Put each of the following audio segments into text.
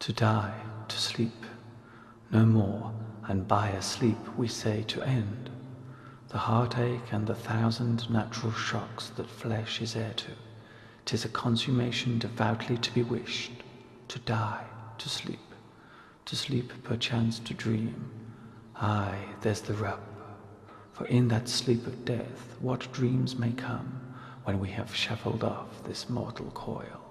To die, to sleep, no more, and by a sleep we say to end the heartache and the thousand natural shocks that flesh is heir to. 'Tis a consummation devoutly to be wished, to die, to sleep perchance to dream. Aye, there's the rub, for in that sleep of death what dreams may come when we have shuffled off this mortal coil.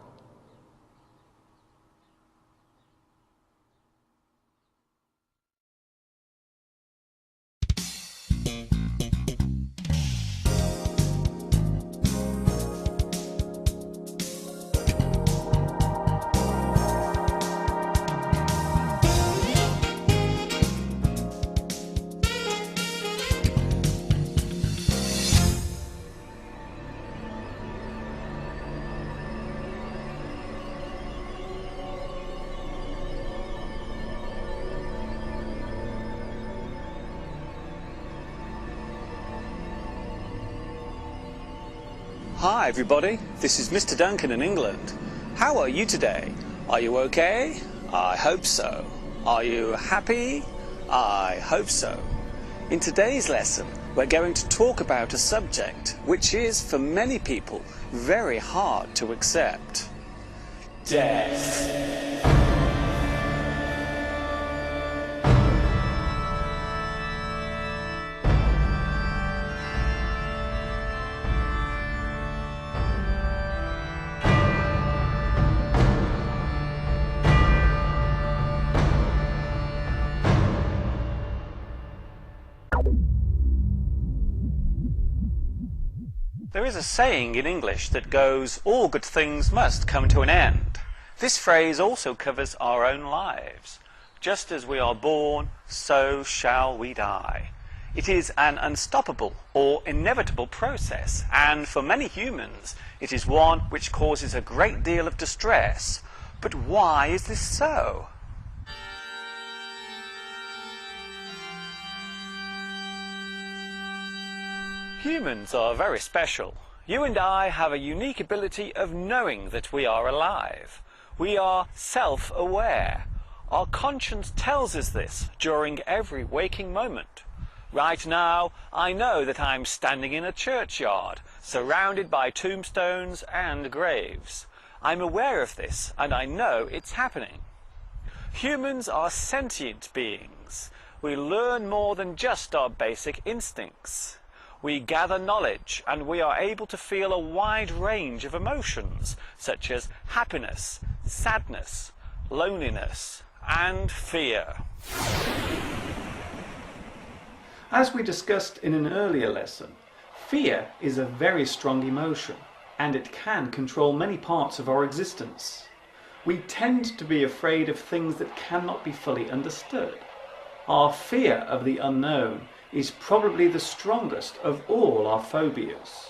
Hi everybody, this is Mr. Duncan in England. How are you today? Are you okay? I hope so. Are you happy? I hope so. In today's lesson, we're going to talk about a subject which is, for many people, very hard to accept. Death. There is a saying in English that goes, all good things must come to an end. This phrase also covers our own lives. Just as we are born, so shall we die. It is an unstoppable or inevitable process, and for many humans, it is one which causes a great deal of distress. But why is this so? Humans are very special. You and I have a unique ability of knowing that we are alive. We are self-aware. Our conscience tells us this during every waking moment. Right now, I know that I'm standing in a churchyard, surrounded by tombstones and graves. I'm aware of this, and I know it's happening. Humans are sentient beings. We learn more than just our basic instincts. We gather knowledge, and we are able to feel a wide range of emotions, such as happiness, sadness, loneliness, and fear. As we discussed in an earlier lesson, fear is a very strong emotion, and it can control many parts of our existence. We tend to be afraid of things that cannot be fully understood. Our fear of the unknown is probably the strongest of all our phobias.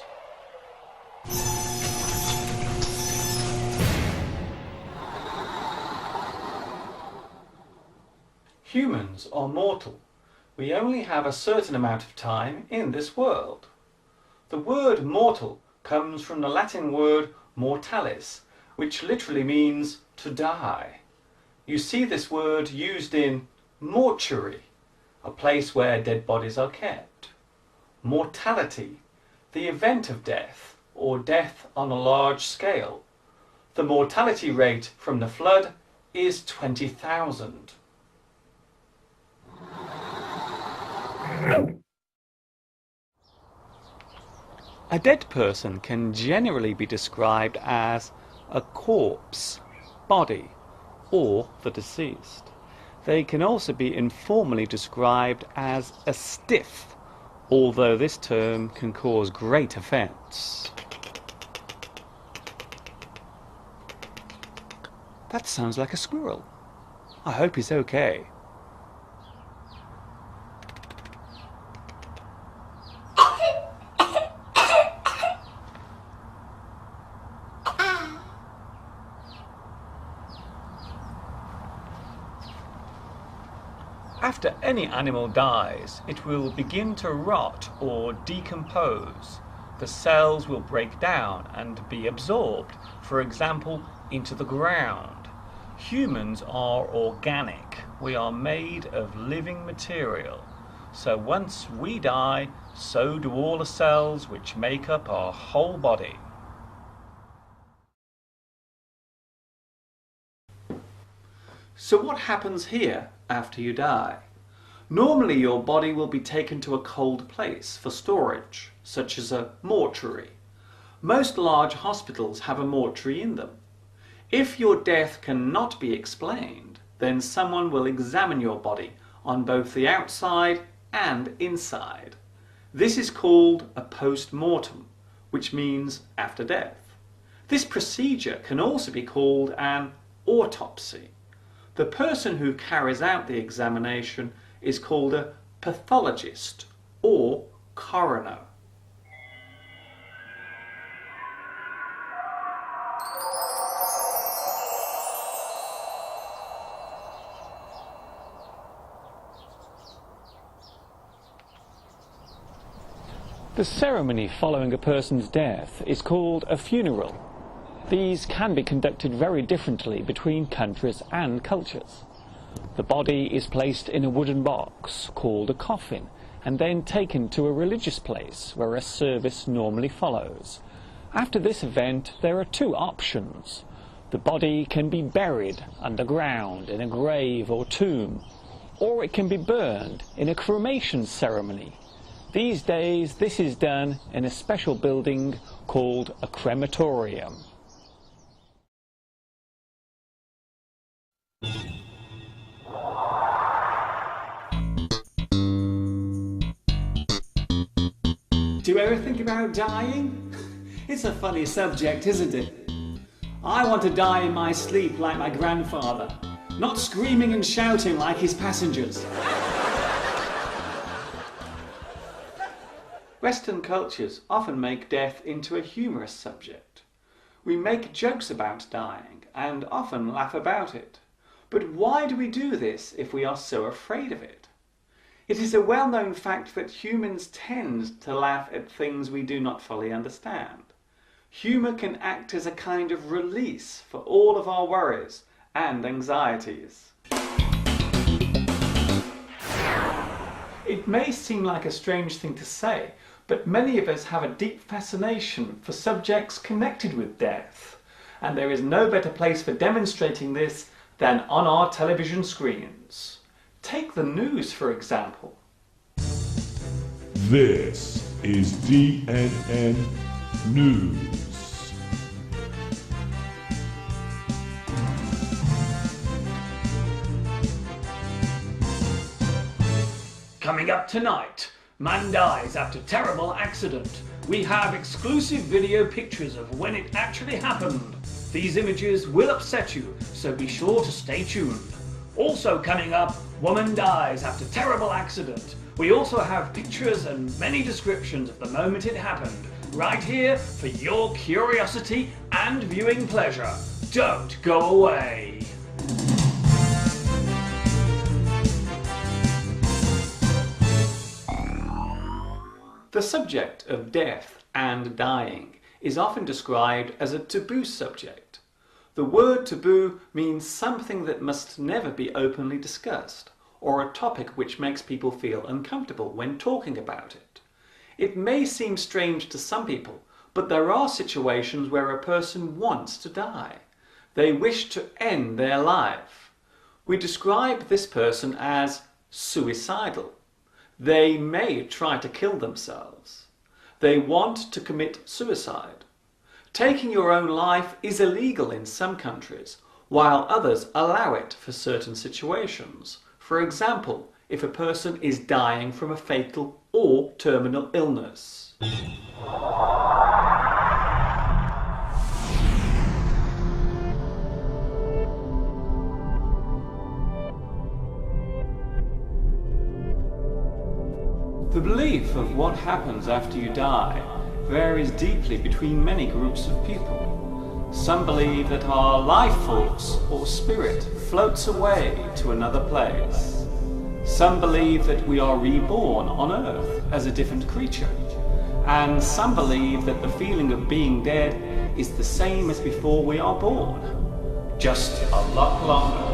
Humans are mortal. We only have a certain amount of time in this world. The word mortal comes from the Latin word mortalis, which literally means to die. You see this word used in mortuary, a place where dead bodies are kept. Mortality, the event of death, or death on a large scale. The mortality rate from the flood is 20,000. A dead person can generally be described as a corpse, body, or the deceased. They can also be informally described as a stiff, although this term can cause great offence. That sounds like a squirrel. I hope he's okay. After any animal dies, it will begin to rot or decompose. The cells will break down and be absorbed, for example, into the ground. Humans are organic. We are made of living material. So once we die, so do all the cells which make up our whole body. So what happens here after you die? Normally your body will be taken to a cold place for storage, such as a mortuary. Most large hospitals have a mortuary in them. If your death cannot be explained, then someone will examine your body on both the outside and inside. This is called a post-mortem, which means after death. This procedure can also be called an autopsy. The person who carries out the examination is called a pathologist or coroner. The ceremony following a person's death is called a funeral. These can be conducted very differently between countries and cultures. The body is placed in a wooden box called a coffin and then taken to a religious place where a service normally follows. After this event, there are two options. The body can be buried underground in a grave or tomb, or it can be burned in a cremation ceremony. These days, this is done in a special building called a crematorium. Do you ever think about dying? It's a funny subject, isn't it? I want to die in my sleep like my grandfather, not screaming and shouting like his passengers. Western cultures often make death into a humorous subject. We make jokes about dying and often laugh about it. But why do we do this if we are so afraid of it? It is a well-known fact that humans tend to laugh at things we do not fully understand. Humour can act as a kind of release for all of our worries and anxieties. It may seem like a strange thing to say, but many of us have a deep fascination for subjects connected with death, and there is no better place for demonstrating this than on our television screens. Take the news, for example. This is DNN News. Coming up tonight, man dies after terrible accident. We have exclusive video pictures of when it actually happened. These images will upset you, so be sure to stay tuned. Also coming up, woman dies after terrible accident. We also have pictures and many descriptions of the moment it happened, right here for your curiosity and viewing pleasure. Don't go away. The subject of death and dying is often described as a taboo subject. The word taboo means something that must never be openly discussed, or a topic which makes people feel uncomfortable when talking about it. It may seem strange to some people, but there are situations where a person wants to die. They wish to end their life. We describe this person as suicidal. They may try to kill themselves. They want to commit suicide. Taking your own life is illegal in some countries, while others allow it for certain situations. For example, if a person is dying from a fatal or terminal illness. The belief of what happens after you die varies deeply between many groups of people. Some believe that our life force or spirit floats away to another place. Some believe that we are reborn on Earth as a different creature. And some believe that the feeling of being dead is the same as before we are born. just a lot longer.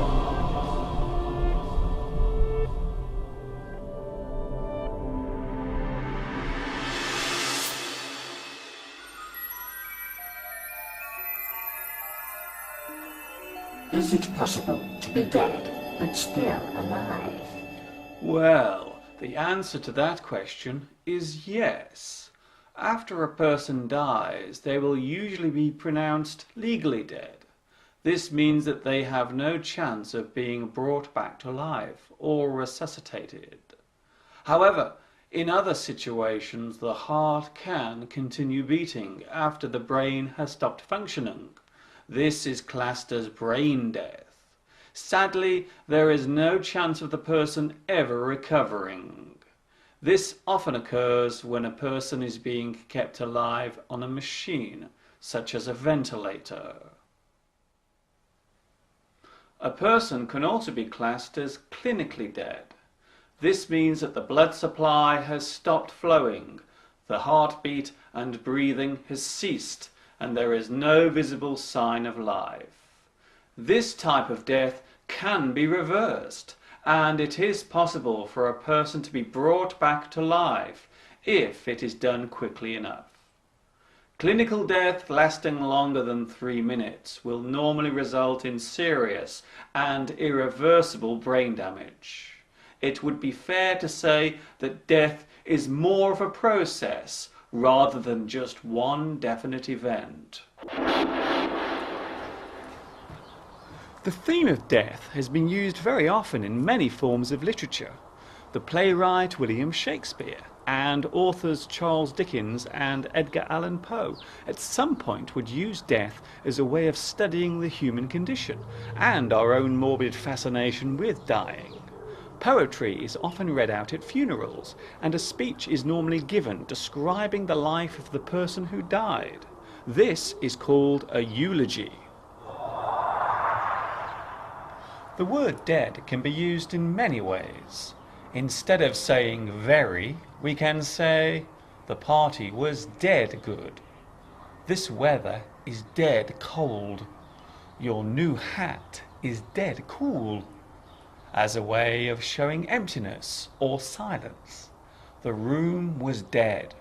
Is it possible to be dead but still alive? Well, the answer to that question is yes. After a person dies, they will usually be pronounced legally dead. This means that they have no chance of being brought back to life or resuscitated. However, in other situations, the heart can continue beating after the brain has stopped functioning. This is classed as brain death. Sadly, there is no chance of the person ever recovering. This often occurs when a person is being kept alive on a machine, such as a ventilator. A person can also be classed as clinically dead. This means that the blood supply has stopped flowing, the heartbeat and breathing has ceased, and there is no visible sign of life. This type of death can be reversed, and it is possible for a person to be brought back to life if it is done quickly enough. Clinical death lasting longer than 3 minutes will normally result in serious and irreversible brain damage. It would be fair to say that death is more of a process rather than just one definite event. The theme of death has been used very often in many forms of literature. The playwright William Shakespeare and authors Charles Dickens and Edgar Allan Poe at some point would use death as a way of studying the human condition and our own morbid fascination with dying. Poetry is often read out at funerals, and a speech is normally given describing the life of the person who died. This is called a eulogy. The word dead can be used in many ways. Instead of saying very, we can say the party was dead good. This weather is dead cold. Your new hat is dead cool. As a way of showing emptiness or silence. The room was dead.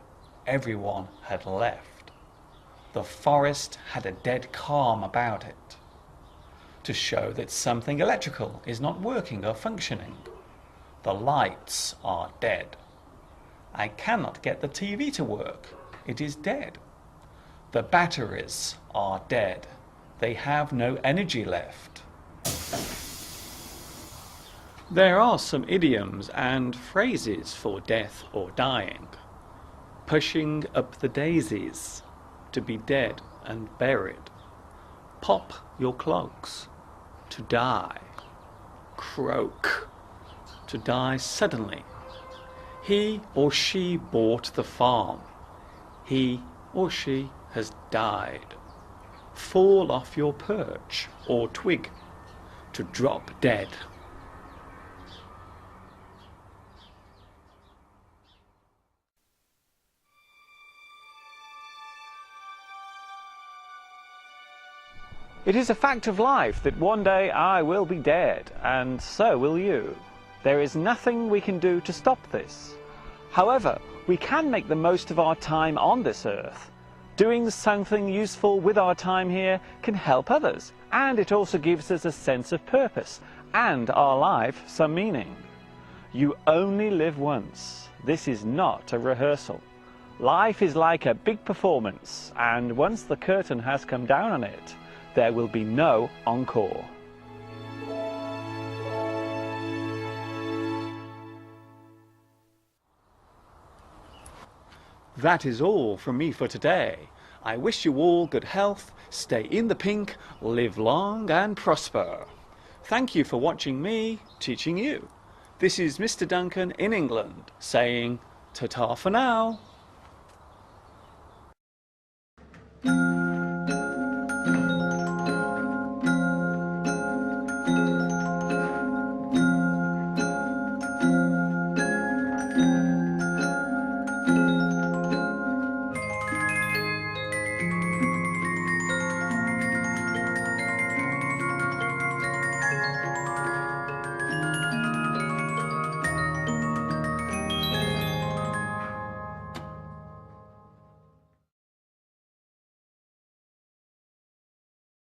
Everyone had left. The forest had a dead calm about it. To show that something electrical is not working or functioning. The lights are dead. I cannot get the TV to work. It is dead. The batteries are dead. They have no energy left. There are some idioms and phrases for death or dying. Pushing up the daisies, to be dead and buried. Pop your clogs, to die. Croak, to die suddenly. He or she bought the farm. He or she has died. Fall off your perch or twig, to drop dead. It is a fact of life that one day I will be dead, and so will you. There is nothing we can do to stop this. However, we can make the most of our time on this earth. Doing something useful with our time here can help others, and it also gives us a sense of purpose, and our life some meaning. You only live once. This is not a rehearsal. Life is like a big performance, and once the curtain has come down on it, there will be no encore. That is all from me for today. I wish you all good health, stay in the pink, live long and prosper. Thank you for watching me teaching you. This is Mr. Duncan in England saying ta-ta for now.